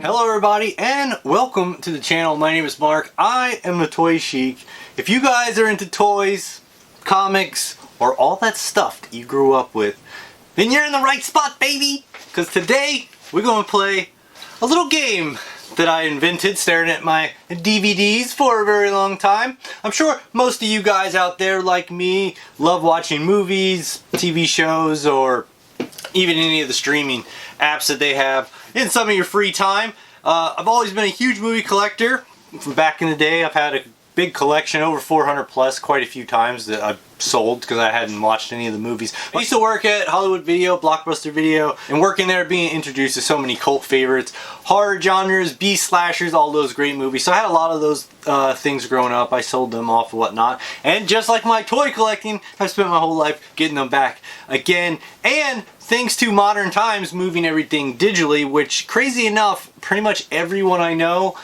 Hello everybody and welcome to the channel. My name is Mark. I am the Toy Chic. If you guys are into toys, comics, or all that stuff that you grew up with, then you're in the right spot, baby! Because today we're going to play a little game that I invented staring at my DVDs for a very long time. I'm sure most of you guys out there like me love watching movies, TV shows, or even any of the streaming apps that they have in some of your free time. I've always been a huge movie collector. From back in the day, I've had a big collection, over 400 plus, quite a few times that I've sold because I hadn't watched any of the movies. I used to work at Hollywood Video, Blockbuster Video, and working there being introduced to so many cult favorites, horror genres, B-slashers, all those great movies. So I had a lot of those things growing up. I sold them off and whatnot. And just like my toy collecting, I've spent my whole life getting them back again. And thanks to modern times, moving everything digitally, which, crazy enough, pretty much everyone I know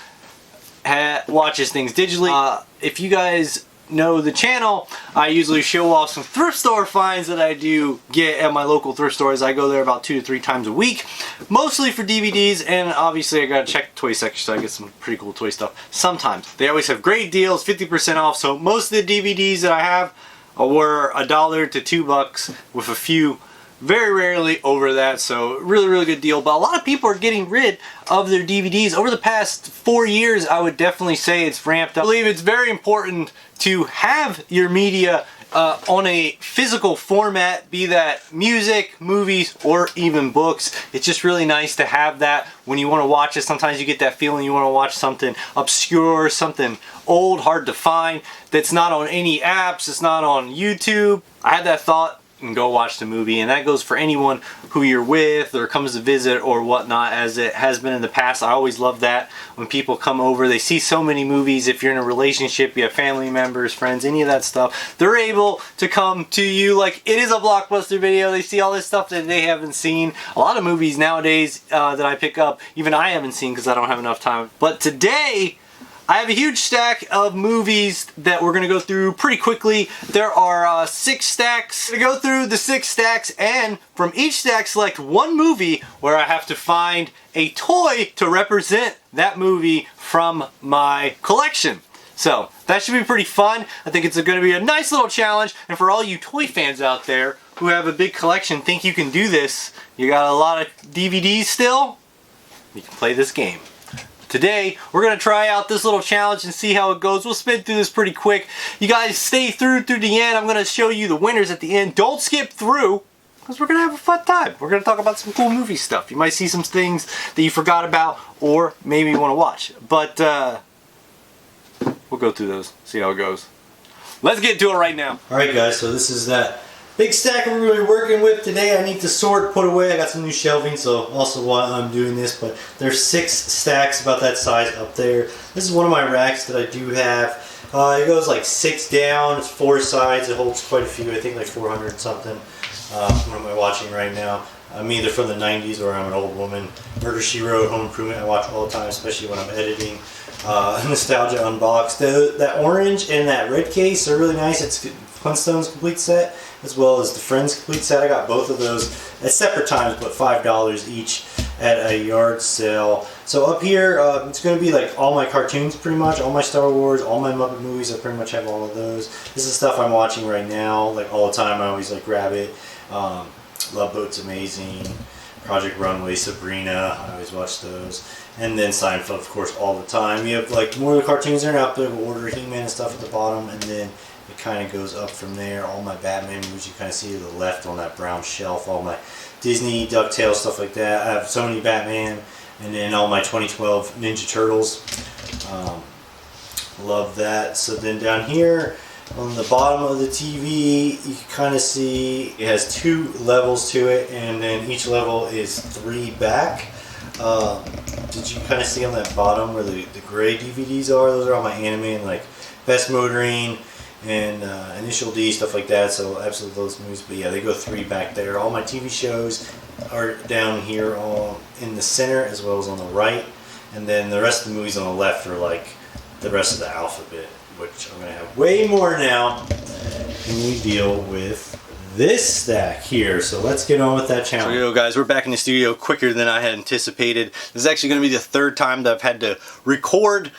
watches things digitally. If you guys know the channel, I usually show off some thrift store finds that I do get at my local thrift stores. I go there about 2 to 3 times a week, mostly for DVDs, and obviously I gotta check the toy section so I get some pretty cool toy stuff sometimes. They always have great deals, 50% off, so most of the DVDs that I have were $1 to $2 with a few very rarely over that, so really good deal. But a lot of people are getting rid of their DVDs. Over the past 4 years, I would definitely say it's ramped up. I believe it's very important to have your media on a physical format, be that music, movies, or even books. It's just really nice to have that when you want to watch it. Sometimes you get that feeling you want to watch something obscure, something old, hard to find, that's not on any apps, it's not on YouTube. I had that thought and go watch the movie, and that goes for anyone who you're with or comes to visit or whatnot, as it has been in the past. I always love that when people come over, they see so many movies. If you're in a relationship, you have family members, friends, any of that stuff, they're able to come to you like it is a Blockbuster Video. They see all this stuff that they haven't seen. A lot of movies nowadays that I pick up, even I haven't seen because I don't have enough time. But today I have a huge stack of movies that we're going to go through pretty quickly. There are 6 stacks. I'm going to go through the 6 stacks, and from each stack select one movie where I have to find a toy to represent that movie from my collection. So that should be pretty fun. I think it's going to be a nice little challenge, and for all you toy fans out there who have a big collection, think you can do this, you got a lot of DVDs still, you can play this game. Today, we're going to try out this little challenge and see how it goes. We'll spin through this pretty quick. You guys stay through the end. I'm going to show you the winners at the end. Don't skip through, because we're going to have a fun time. We're going to talk about some cool movie stuff. You might see some things that you forgot about or maybe you want to watch. But we'll go through those, see how it goes. Let's get to it right now. Alright guys, so this is that big stack we're going to be working with today. I need to sort, put away. I got some new shelving, so also why I'm doing this. But there's 6 stacks about that size up there. This is one of my racks that I do have. It goes like 6 down. It's 4 sides. It holds quite a few. I think like 400 something. What am I watching right now? I'm either from the 90s or I'm an old woman. Murder, She Wrote, Home Improvement. I watch all the time, especially when I'm editing. Nostalgia Unboxed. That orange and that red case are really nice. It's Flintstones complete set, as well as the Friends complete set. I got both of those at separate times, but $5 each at a yard sale. So up here, it's going to be like all my cartoons pretty much, all my Star Wars, all my Muppet movies. I pretty much have all of those. This is stuff I'm watching right now, like all the time. I always like grab it. Love Boat's amazing. Project Runway, Sabrina, I always watch those. And then Seinfeld, of course, all the time. You have like more of the cartoons that are out there, Order, He-Man and stuff at the bottom, and then it kind of goes up from there. All my Batman movies you kind of see to the left on that brown shelf. All my Disney, DuckTales, stuff like that. I have Sony Batman, and then all my 2012 Ninja Turtles. Love that. So then down here on the bottom of the TV, you can kind of see it has 2 levels to it, and then each level is 3 back. Did you kind of see on that bottom where the gray DVDs are? Those are all my anime and like Best Motoring and Initial D, stuff like that. So absolutely those movies. But yeah, they go 3 back there. All my TV shows are down here in the center as well as on the right. And then the rest of the movies on the left are like the rest of the alphabet, which I'm going to have way more now when we deal with this stack here. So let's get on with that challenge. So guys, we're back in the studio quicker than I had anticipated. This is actually going to be the third time that I've had to record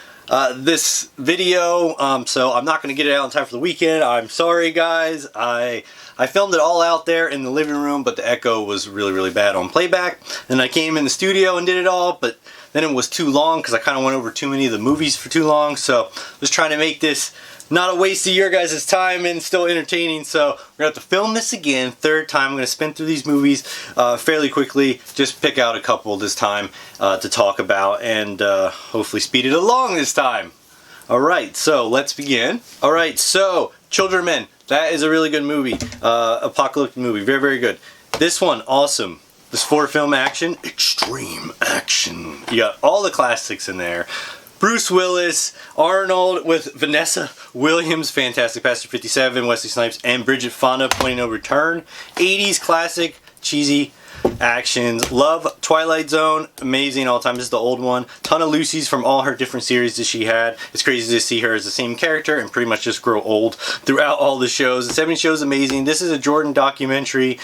this video, so I'm not going to get it out in time for the weekend. I'm sorry guys. I filmed it all out there in the living room, but the echo was really bad on playback. Then I came in the studio and did it all, but then it was too long because I kind of went over too many of the movies for too long. So I was trying to make this not a waste of your guys' time and still entertaining. So we're gonna have to film this again, third time. I'm gonna spin through these movies fairly quickly, just pick out a couple this time to talk about, and hopefully speed it along this time. Alright, so let's begin. Alright, so Children of Men, that is a really good movie. Apocalyptic movie, very good. This one, awesome. This 4-film action, extreme action. You got all the classics in there. Bruce Willis, Arnold with Vanessa Williams, fantastic. Pastor 57, Wesley Snipes, and Bridget Fonda, Point of No Return. 80s classic, cheesy actions. Love Twilight Zone, amazing all time. This is the old one. Ton of Lucy's from all her different series that she had. It's crazy to see her as the same character and pretty much just grow old throughout all the shows. The 70s show is amazing. This is a Jordan documentary.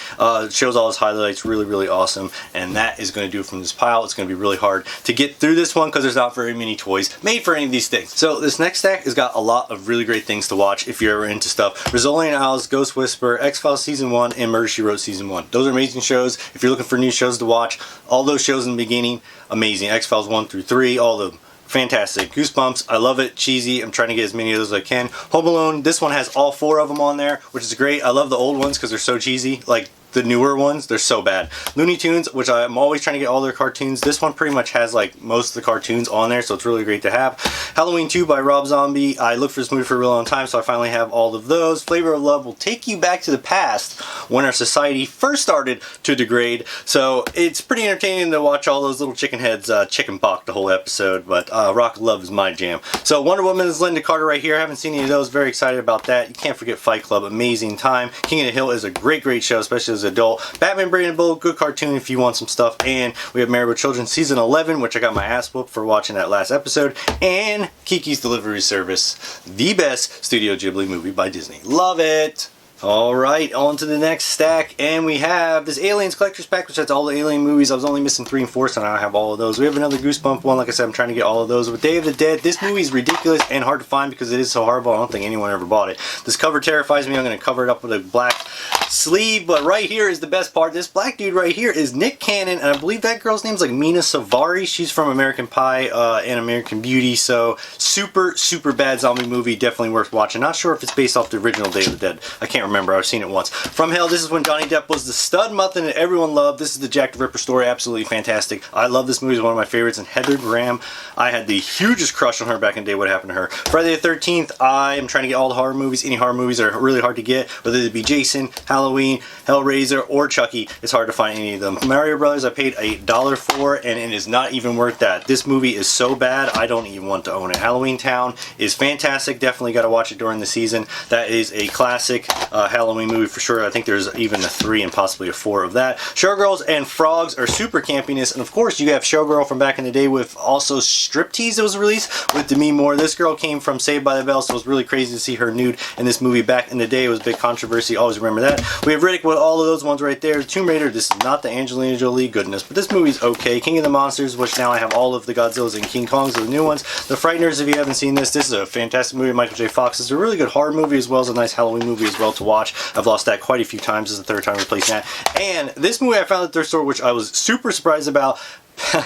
Shows all his highlights. Really awesome. And that is going to do it from this pile. It's going to be really hard to get through this one because there's not very many toys made for any of these things. So this next stack has got a lot of really great things to watch if you're ever into stuff. Rizzoli and Isles, Ghost Whisperer, X-Files Season 1, and Murder, She Wrote Season 1. Those are amazing shows. If you're looking for new shows to watch, all those shows in the beginning, amazing. X-Files 1 through 3, all of them, fantastic. Goosebumps, I love it. Cheesy, I'm trying to get as many of those as I can. Home Alone, this one has all 4 of them on there, which is great. I love the old ones because they're so cheesy. Like the newer ones, they're so bad. Looney Tunes, which I'm always trying to get all their cartoons. This one pretty much has like most of the cartoons on there, so it's really great to have. Halloween 2 by Rob Zombie. I looked for this movie for a real long time, so I finally have all of those. Flavor of Love will take you back to the past when our society first started to degrade. So it's pretty entertaining to watch all those little chicken heads chicken pock the whole episode, but Rock of Love is my jam. So Wonder Woman is Linda Carter right here. I haven't seen any of those. Very excited about that. You can't forget Fight Club. Amazing time. King of the Hill is a great show, especially as an adult. Batman Brave and Bold, good cartoon if you want some stuff. And we have Married with Children Season 11, which I got my ass whooped for watching that last episode. And Kiki's Delivery Service, the best Studio Ghibli movie by Disney. Love it! Alright, on to the next stack, and we have this Aliens Collector's Pack, which has all the Alien movies. I was only missing 3 and 4, so now I have all of those. We have another Goosebump one. Like I said, I'm trying to get all of those. With Day of the Dead, this movie is ridiculous and hard to find because it is so horrible. I don't think anyone ever bought it. This cover terrifies me. I'm going to cover it up with a black sleeve, but right here is the best part. This black dude right here is Nick Cannon, and I believe that girl's name's like Mina Savari. She's from American Pie and American Beauty, so super bad zombie movie. Definitely worth watching. Not sure if it's based off the original Day of the Dead. I can't remember. I've seen it once. From Hell, this is when Johnny Depp was the stud muffin that everyone loved. This is the Jack the Ripper story. Absolutely fantastic. I love this movie. It's one of my favorites. And Heather Graham, I had the hugest crush on her back in the day. What happened to her? Friday the 13th, I am trying to get all the horror movies. Any horror movies are really hard to get, whether it be Jason, Halloween, Hellraiser, or Chucky. It's hard to find any of them. Mario Brothers, I paid $1 for, and it is not even worth that. This movie is so bad, I don't even want to own it. Halloween Town is fantastic. Definitely got to watch it during the season. That is a classic Halloween movie for sure. I think there's even a 3 and possibly a 4 of that. Showgirls and Frogs are super campiness, and of course you have Showgirl from back in the day with also Striptease that was released with Demi Moore. This girl came from Saved by the Bell, so it was really crazy to see her nude in this movie back in the day. It was a big controversy. Always remember that. We have Riddick with all of those ones right there. Tomb Raider, this is not the Angelina Jolie goodness, but this movie's okay. King of the Monsters, which now I have all of the Godzillas and King Kongs, the new ones. The Frighteners, if you haven't seen this is a fantastic movie. Michael J. Fox. It's a really good horror movie as well as a nice Halloween movie as well to watch. I've lost that quite a few times. This is the 3rd time replacing that. And this movie I found at the thrift store, which I was super surprised about.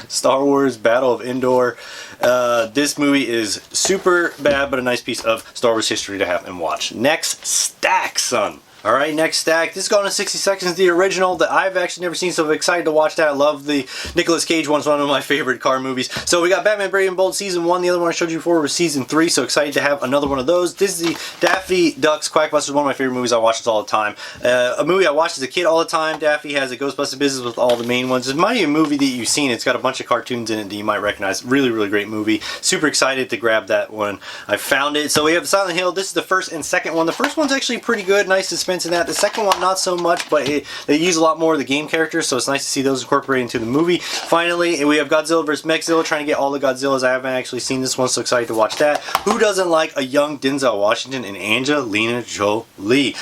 Star Wars Battle of Endor. This movie is super bad, but a nice piece of Star Wars history to have and watch. Next stack, son. Alright, next stack. This is going to 60 Seconds, the original that I've actually never seen, so I'm excited to watch that. I love the Nicolas Cage one. It's one of my favorite car movies. So we got Batman Brave and Bold Season 1. The other one I showed you before was Season 3, so excited to have another one of those. This is the Daffy Duck's Quackbusters, one of my favorite movies. I watch this all the time. A movie I watched as a kid all the time. Daffy has a Ghostbusters business with all the main ones. It might be a movie that you've seen. It's got a bunch of cartoons in it that you might recognize. Really great movie. Super excited to grab that one. I found it. So we have Silent Hill. This is the first and second one. The first one's actually pretty good. Nice suspense. Suspense in that. The second one, not so much, but they use a lot more of the game characters, so it's nice to see those incorporated into the movie. Finally, we have Godzilla vs. Mechzilla, trying to get all the Godzillas. I haven't actually seen this one, so excited to watch that. Who doesn't like a young Denzel Washington and Angelina Jolie?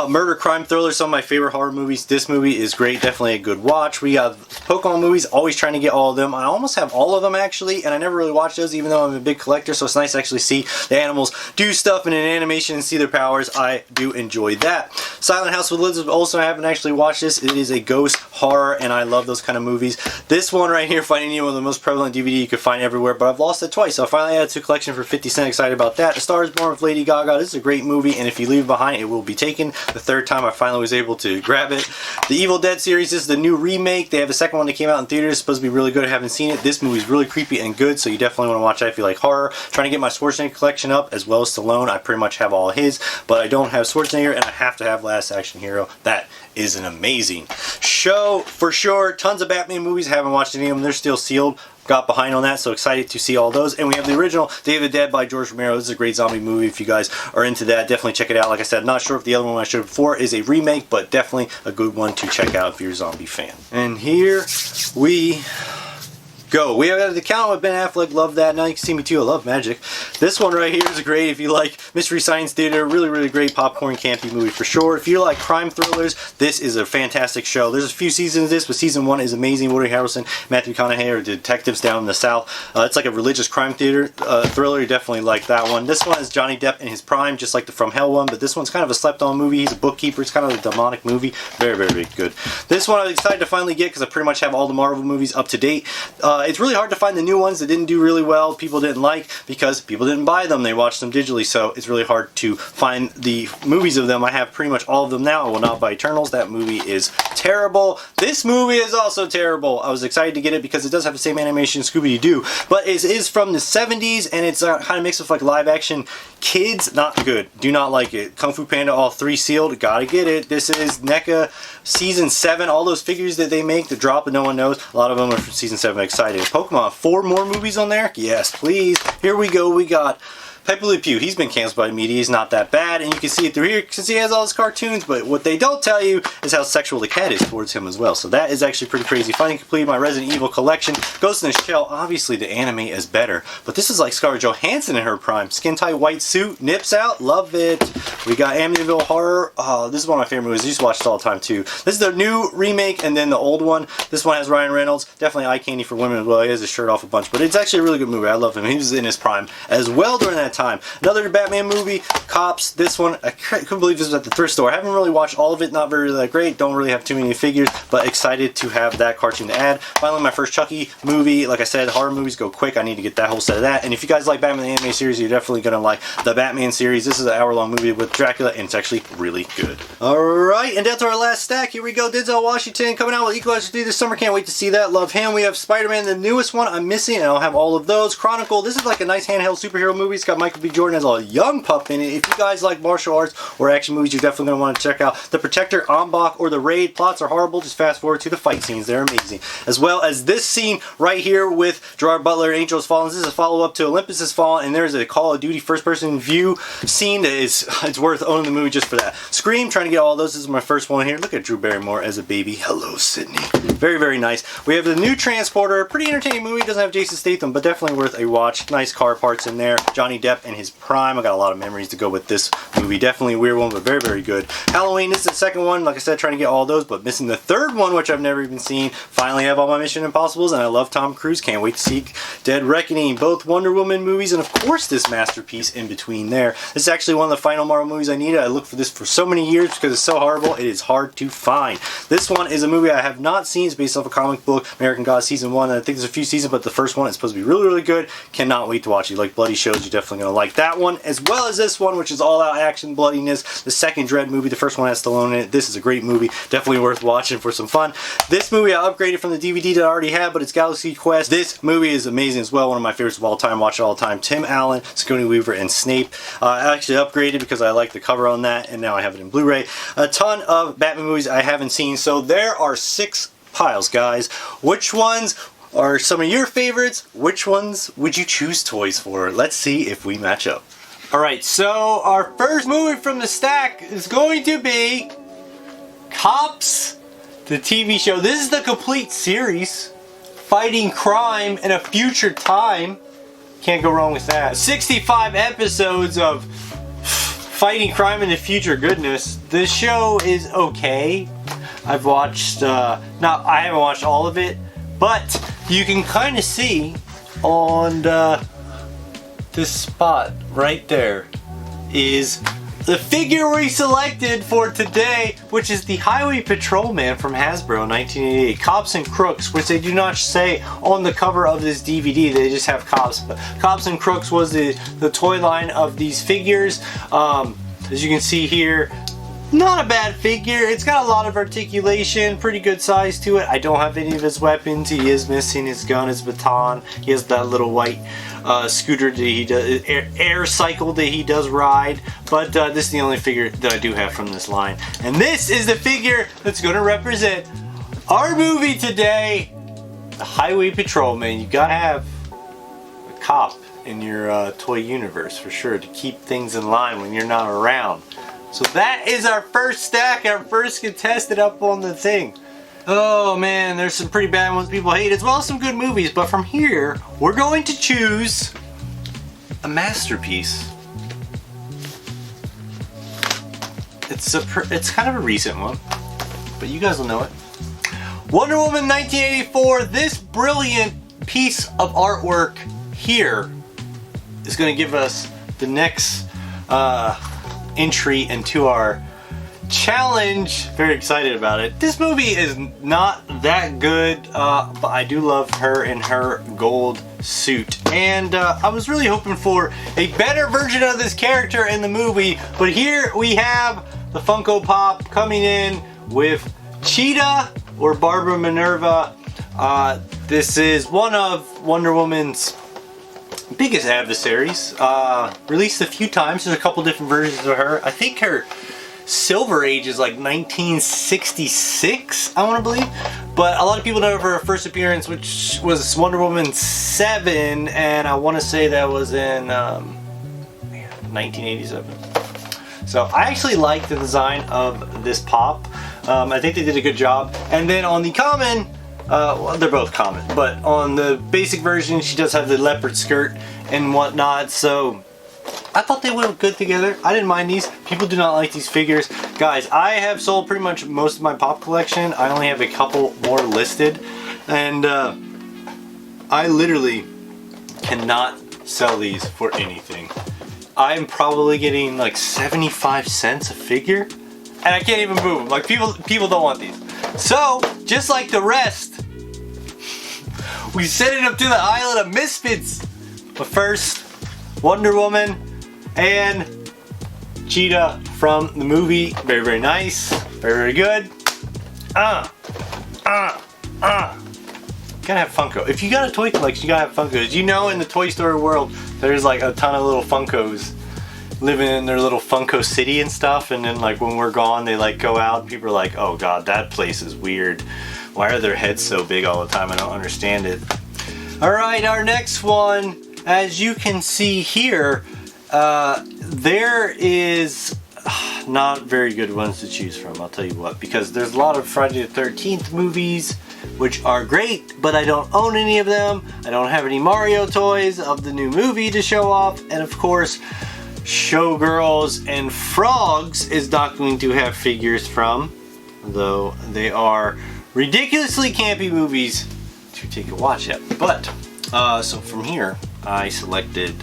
Murder, crime, thriller, some of my favorite horror movies. This movie is great, definitely a good watch. We got Pokemon movies, always trying to get all of them. I almost have all of them actually, and I never really watched those, even though I'm a big collector, so it's nice to actually see the animals do stuff in an animation and see their powers. I do enjoy that. Silent House with Elizabeth Olsen, I haven't actually watched this. It is a ghost horror, and I love those kind of movies. This one right here, Finding Nemo, the most prevalent DVD you could find everywhere, but I've lost it twice, so I finally added it to the collection for 50 cents. Excited about that. A Star is Born with Lady Gaga. This is a great movie, and if you leave it behind, it will be taken. The third time I finally was able to grab it. The Evil Dead series, this is the new remake. They have a second one that came out in theaters. It's supposed to be really good. I haven't seen it. This movie is really creepy and good, so you definitely want to watch that if you like horror. Trying to get my Schwarzenegger collection up, as well as Stallone. I pretty much have all his, but I don't have Schwarzenegger, and I have to have Last Action Hero. That is an amazing show for sure. Tons of Batman movies. Haven't watched any of them. They're still sealed. Got behind on that, so excited to see all those. And we have the original Day of the Dead by George Romero. This is a great zombie movie. If you guys are into that, definitely check it out. Like I said, not sure if the other one I showed before is a remake, but definitely a good one to check out if you're a zombie fan. And here we go. We have the Count with Ben Affleck. Love that. Now you can see me too. I love magic. This one right here is great if you like Mystery Science Theater. Really, really great popcorn campy movie for sure. If you like crime thrillers, this is a fantastic show. There's a few seasons of this, but season 1 is amazing. Woody Harrelson, Matthew McConaughey are detectives down in the South. It's like a religious crime theater thriller. You definitely like that one. This one is Johnny Depp in his prime, just like the From Hell one, but this one's kind of a slept-on movie. He's a bookkeeper. It's kind of a demonic movie. Very, very, very good. This one I decided to finally get because I pretty much have all the Marvel movies up to date. It's really hard to find the new ones that didn't do really well, people didn't like, because people didn't buy them, they watched them digitally, so it's really hard to find the movies of them. I have pretty much all of them now. I will not buy Eternals. That movie is terrible. This movie is also terrible. I was excited to get it because it does have the same animation as Scooby-Doo, but it is from the 70s, and it's kind of mixed with like live action kids. Not good. Do not like it. Kung Fu Panda, all 3 sealed. Gotta get it. This is NECA Season 7. All those figures that they make, the drop and no one knows, a lot of them are from Season 7. Excited. Pokemon, 4 more movies on there? Yes, please. Here we go. We got Pepe Le Pew. He's been canceled by the media. He's not that bad, and you can see it through here since he has all his cartoons, but what they don't tell you is how sexual the cat is towards him as well, so that is actually pretty crazy. Finally completed my Resident Evil collection. Ghost in the Shell, obviously the anime is better, but this is like Scarlett Johansson in her prime. Skin-tight white suit, nips out, love it. We got Amityville Horror. Oh, this is one of my favorite movies. I used to watch it all the time too. This is the new remake and then the old one. This one has Ryan Reynolds. Definitely eye candy for women as well. He has his shirt off a bunch, but it's actually a really good movie. I love him. He was in his prime as well during that time. Another Batman movie, Cops. This one, I couldn't believe this was at the thrift store. I haven't really watched all of it. Not very that great. Don't really have too many figures, but excited to have that cartoon to add. Finally, my first Chucky movie. Like I said, horror movies go quick. I need to get that whole set of that. And if you guys like Batman the anime series, you're definitely going to like the Batman series. This is an hour-long movie with Dracula, and it's actually really good. Alright, and down to our last stack. Here we go. Denzel Washington coming out with Equalizer 3 this summer. Can't wait to see that. Love him. We have Spider-Man, the newest one. I'm missing, and I'll have all of those. Chronicle. This is like a nice handheld superhero movie. It's got Michael B. Jordan as a young pup in it. If you guys like martial arts or action movies, you're definitely going to want to check out The Protector, Ambach, or The Raid. Plots are horrible. Just fast forward to the fight scenes. They're amazing. As well as this scene right here with Gerard Butler, Angel Has Fallen. This is a follow-up to Olympus Has Fallen, and there's a Call of Duty first-person view scene that is, it's worth owning the movie just for that. Scream, trying to get all those. This is my first one here. Look at Drew Barrymore as a baby. Hello, Sydney. Very, very nice. We have the new Transporter. Pretty entertaining movie. Doesn't have Jason Statham, but definitely worth a watch. Nice car parts in there. Johnny Depp in his prime. I got a lot of memories to go with this movie. Definitely a weird one, but very, very good. Halloween, this is the second one. Like I said, trying to get all those, but missing the third one, which I've never even seen. Finally have all my Mission Impossibles, and I love Tom Cruise. Can't wait to see Dead Reckoning. Both Wonder Woman movies, and of course this masterpiece in between there. This is actually one of the final Marvel movies I needed. I looked for this for so many years because it's so horrible. It is hard to find. This one is a movie I have not seen. It's based off a comic book, American Gods Season 1. And I think there's a few seasons, but the first one is supposed to be really, really good. Cannot wait to watch it. You like bloody shows, you're definitely going to like that one, as well as this one, which is all out action bloodiness. The second Dread movie. The first one has Stallone in it. This is a great movie. Definitely worth watching for some fun. This movie I upgraded from the DVD that I already had, but it's Galaxy Quest. This movie is amazing as well. One of my favorites of all time. Watch it all the time. Tim Allen, Sigourney Weaver, and Snape. I actually upgraded because I like the cover on that, and now I have it in Blu-ray. A ton of Batman movies I haven't seen, so there are 6 piles, guys. Which ones are some of your favorites? Which ones would you choose toys for? Let's see if we match up. Alright, so our first movie from the stack is going to be Cops, the TV show. This is the complete series, fighting crime in a future time. Can't go wrong with that. 65 episodes of fighting crime in the future goodness. This show is okay. I've watched, I haven't watched all of it, but you can kind of see on this spot right there is the figure we selected for today, which is the Highway Patrolman from Hasbro 1988. Cops and Crooks, which they do not say on the cover of this DVD. They just have Cops. But Cops and Crooks was the toy line of these figures. As you can see here, not a bad figure. It's got a lot of articulation, pretty good size to it. I don't have any of his weapons. He is missing his gun, his baton. He has that little white scooter that he does, air cycle that he does ride. But this is the only figure that I do have from this line. And this is the figure that's going to represent our movie today, the Highway Patrolman. You gotta have a cop in your toy universe for sure to keep things in line when you're not around. So that is our first stack, our first contestant up on the thing. Oh man, there's some pretty bad ones people hate, as well as some good movies. But from here, we're going to choose a masterpiece. It's kind of a recent one, but you guys will know it. Wonder Woman 1984. This brilliant piece of artwork here is going to give us the next entry into our challenge. Very excited about it. This movie is not that good, but I do love her in her gold suit, and I was really hoping for a better version of this character in the movie, but here we have the Funko Pop coming in with Cheetah, or Barbara Minerva. This is one of Wonder Woman's biggest adversaries. Released a few times. There's a couple different versions of her. I think her Silver Age is like 1966, I want to believe. But a lot of people know of her first appearance, which was Wonder Woman 7, and I want to say that was in 1987. So I actually like the design of this pop. I think they did a good job. And then on the common, well, they're both common, but on the basic version, she does have the leopard skirt and whatnot, so I thought they went good together. I didn't mind these. People do not like these figures. Guys, I have sold pretty much most of my pop collection. I only have a couple more listed, and I literally cannot sell these for anything. I'm probably getting like 75 cents a figure, and I can't even move them. Like, people don't want these. So, just like the rest, we sent it up to the Island of Misfits. But first, Wonder Woman and Cheetah from the movie. Very, very nice. Very, very good. Gotta have Funko. If you got a toy collection, you gotta have Funkos. You know, in the Toy Story world, there's like a ton of little Funkos living in their little Funko city and stuff, and then like when we're gone, they like go out and people are like, oh god, that place is weird. Why are their heads so big all the time? I don't understand it. Alright, our next one, as you can see here, there is not very good ones to choose from, I'll tell you what, because there's a lot of Friday the 13th movies, which are great, but I don't own any of them. I don't have any Mario toys of the new movie to show off, and of course, Showgirls and Frogs is not going to have figures from, though they are ridiculously campy movies to take a watch at. But, so from here, I selected,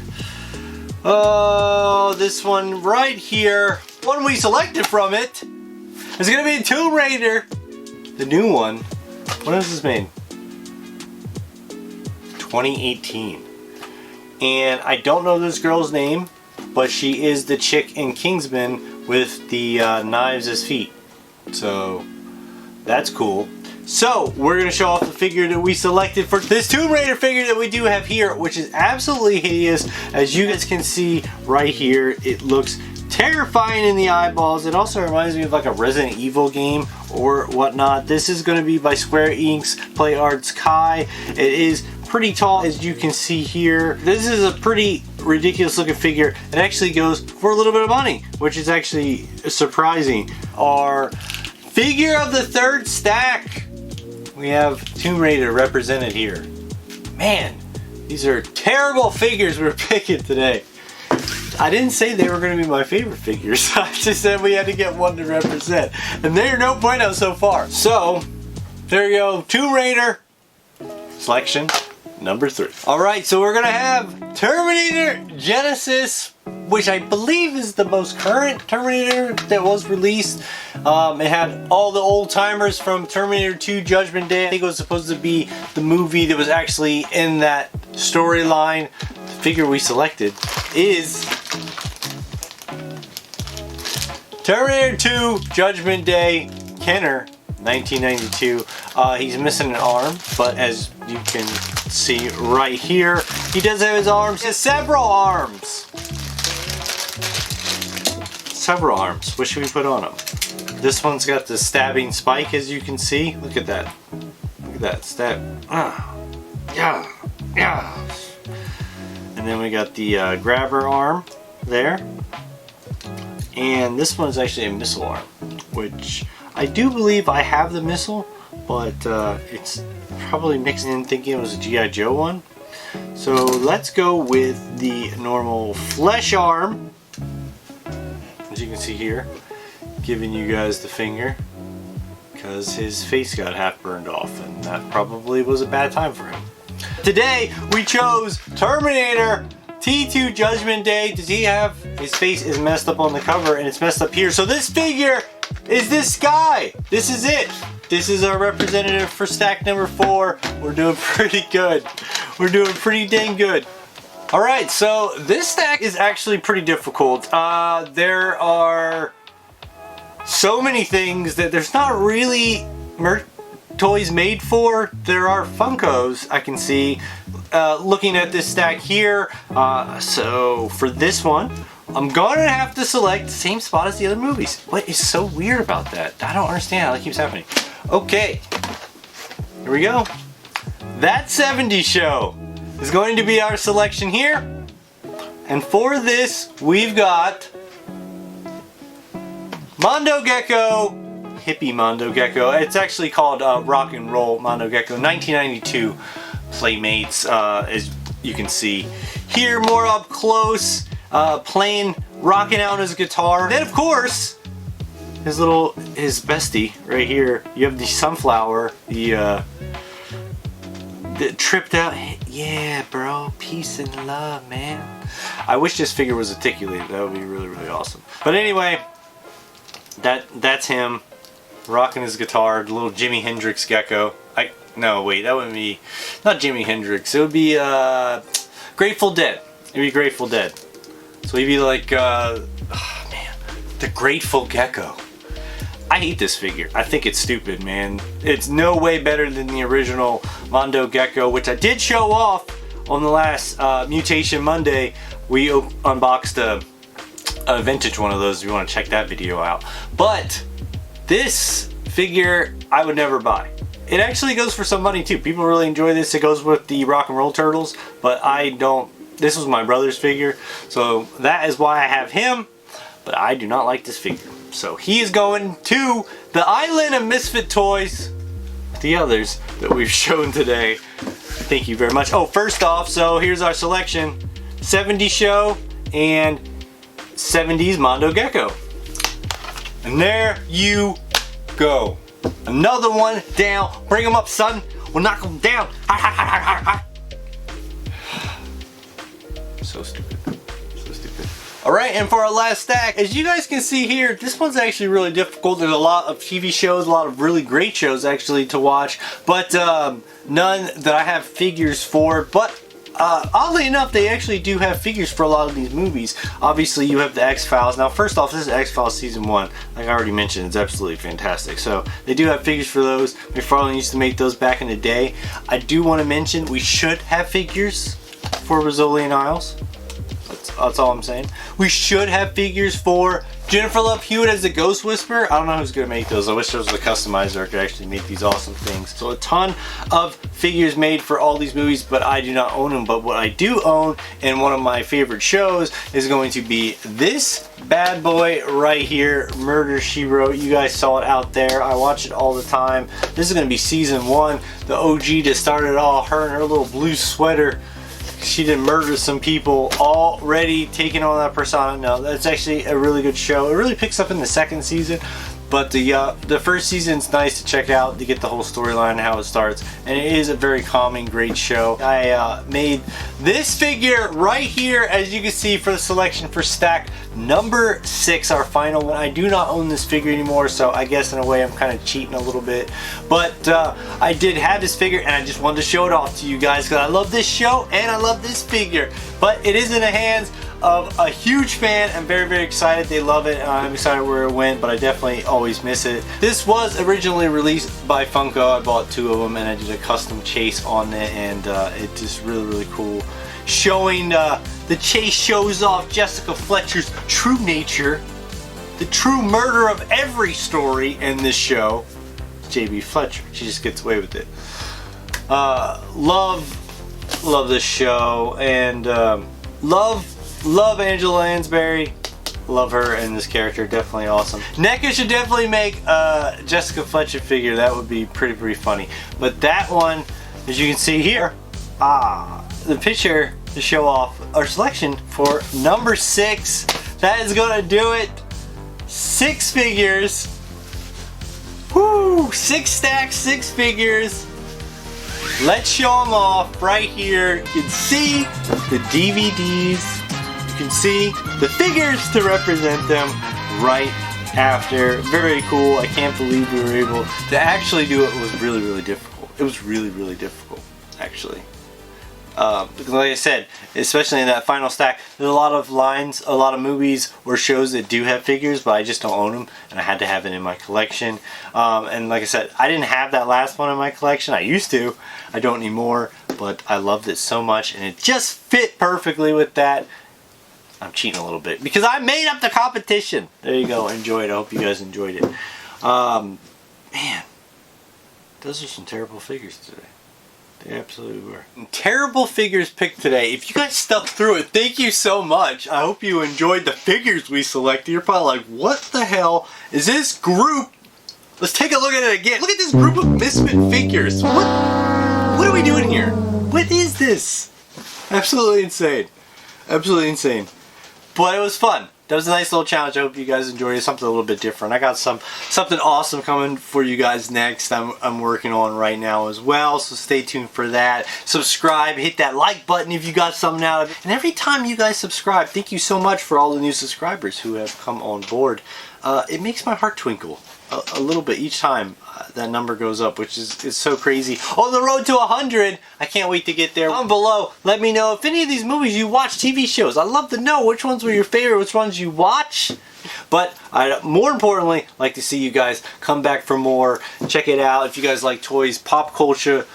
this one right here. One we selected from it is going to be Tomb Raider, the new one. When was this made? 2018. And I don't know this girl's name, but she is the chick in Kingsman with the knives as feet. So that's cool. So we're going to show off the figure that we selected for this Tomb Raider figure that we do have here, which is absolutely hideous. As you guys can see right here, it looks terrifying in the eyeballs. It also reminds me of like a Resident Evil game or whatnot. This is going to be by Square Enix's Play Arts Kai. It is pretty tall, as you can see here. This is a pretty ridiculous looking figure. It actually goes for a little bit of money, which is actually surprising. Our figure of the third stack, we have Tomb Raider represented here. Man, these are terrible figures we're picking today. I didn't say they were going to be my favorite figures. I just said we had to get one to represent. And they're no bueno so far. So, there you go. Tomb Raider selection number 3. Alright, so we're going to have Terminator Genesis, which I believe is the most current Terminator that was released. It had all the old timers from Terminator 2 Judgment Day. I think it was supposed to be the movie that was actually in that storyline. The figure we selected is Terminator 2 Judgment Day Kenner, 1992. He's missing an arm, but as you can see right here, he does have his arms. He has several arms. Several arms. What should we put on him? This one's got the stabbing spike, as you can see. Look at that. Look at that stab. Yeah. And then we got the grabber arm there. And this one's actually a missile arm, which I do believe I have the missile, but it's probably mixing in thinking it was a G.I. Joe one. So let's go with the normal flesh arm, as you can see here, giving you guys the finger, because his face got half burned off, and that probably was a bad time for him. Today we chose Terminator T2 Judgment Day. Does he have, his face is messed up on the cover and it's messed up here. So this figure is this guy. This is it. This is our representative for stack number 4. We're doing pretty good. We're doing pretty dang good. Alright, so this stack is actually pretty difficult. There are so many things that there's not really toys made for. There are Funkos, I can see, looking at this stack here. So for this one, I'm gonna have to select the same spot as the other movies. What is so weird about that? I don't understand how that keeps happening. Okay, here we go. That 70s show is going to be our selection here. And for this, we've got Mondo Gecko, hippie Mondo Gecko. It's actually called Rock and Roll Mondo Gecko, 1992 Playmates, as you can see here, more up close, playing, rocking out his guitar. Then of course, his bestie right here. You have the Sunflower, the tripped out. Yeah, bro, peace and love, man. I wish this figure was articulated. That would be really, really awesome. But anyway, that's him rocking his guitar, the little Jimi Hendrix gecko. No, wait, that wouldn't be, not Jimi Hendrix. It would be Grateful Dead. It would be Grateful Dead. So he'd be like, oh man, the Grateful Gecko. I hate this figure. I think it's stupid, man. It's no way better than the original Mondo Gecko, which I did show off on the last Mutation Monday. We unboxed a vintage one of those if you want to check that video out. But this figure I would never buy. It actually goes for some money too. People really enjoy this. It goes with the Rock and Roll Turtles, but I don't. This was my brother's figure, so that is why I have him, but I do not like this figure. So he is going to the Island of Misfit Toys, the others that we've shown today. Thank you very much. Oh, first off, so here's our selection. 70s show and 70s Mondo Gecko. And there you go. Another one down. Bring him up, son. We'll knock him down. So stupid. So stupid. Alright, and for our last stack, as you guys can see here, this one's actually really difficult. There's a lot of TV shows, a lot of really great shows actually to watch, but none that I have figures for. But oddly enough, they actually do have figures for a lot of these movies. Obviously, you have the X-Files. Now, first off, this is X-Files Season 1. Like I already mentioned, it's absolutely fantastic. So, they do have figures for those. McFarlane used to make those back in the day. I do want to mention, we should have figures for Rizzoli and Isles. That's all I'm saying. We should have figures for Jennifer Love Hewitt as the Ghost Whisperer. I don't know who's gonna make those. I wish there was a customizer that could actually make these awesome things. So a ton of figures made for all these movies, but I do not own them. But what I do own, and one of my favorite shows, is going to be this bad boy right here, Murder, She Wrote. You guys saw it out there. I watch it all the time. This is gonna be season 1. The OG to start it all, her in her little blue sweater. She did murder some people, already taking on that persona. No, that's actually a really good show. It really picks up in the second season, but the first season's nice to check out to get the whole storyline and how it starts. And it is a very calming, great show. I made this figure right here, as you can see, for the selection for stack number 6, our final one. I do not own this figure anymore, so I guess in a way I'm kind of cheating a little bit. But I did have this figure, and I just wanted to show it off to you guys because I love this show and I love this figure. But it is in the hands of a huge fan. I'm very, very excited. They love it. I'm excited where it went, but I definitely always miss it. This was originally released by Funko. I bought 2 of them and I did a custom chase on it, and it's just really, really cool. Showing the chase shows off Jessica Fletcher's true nature, the true murder of every story in this show. JB Fletcher. She just gets away with it. Love this show, and love Angela Lansbury. Love her and this character, definitely awesome. NECA should definitely make a Jessica Fletcher figure. That would be pretty funny. But that one, as you can see here, the picture to show off our selection for number 6. That is gonna do it. 6 figures. Woo! 6 stacks, 6 figures. Let's show them off right here. You can see the DVDs. You can see the figures to represent them right after. Very cool. I can't believe we were able to actually do it. It was really difficult. It was really difficult, actually. Because like I said, especially in that final stack, there's a lot of lines, a lot of movies or shows that do have figures, but I just don't own them, and I had to have it in my collection. And like I said, I didn't have that last one in my collection. I used to. I don't anymore, but I loved it so much, and it just fit perfectly with that. I'm cheating a little bit because I made up the competition. There you go. Enjoy it. I hope you guys enjoyed it. Man, those are some terrible figures today. They absolutely were. Terrible figures picked today. If you guys stuck through it, thank you so much. I hope you enjoyed the figures we selected. You're probably like, what the hell is this group? Let's take a look at it again. Look at this group of misfit figures. What are we doing here? What is this? Absolutely insane. Absolutely insane. But it was fun. That was a nice little challenge. I hope you guys enjoyed it. Something a little bit different. I got something awesome coming for you guys next. I'm working on right now as well, so stay tuned for that. Subscribe, hit that like button if you got something out of it. And every time you guys subscribe, thank you so much for all the new subscribers who have come on board. It makes my heart twinkle a little bit each time that number goes up, which is so crazy. On the road to 100, I can't wait to get there. Down below, let me know if any of these movies you watch, TV shows. I'd love to know which ones were your favorite, which ones you watch. But I'd more importantly like to see you guys come back for more. Check it out. If you guys like toys, pop culture,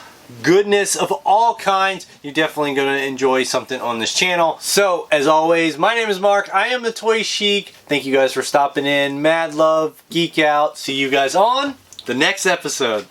goodness of all kinds, you're definitely going to enjoy something on this channel. So as always, my name is Mark. I am the Toy Chic. Thank you guys for stopping in. Mad love, geek out. See you guys on the next episode.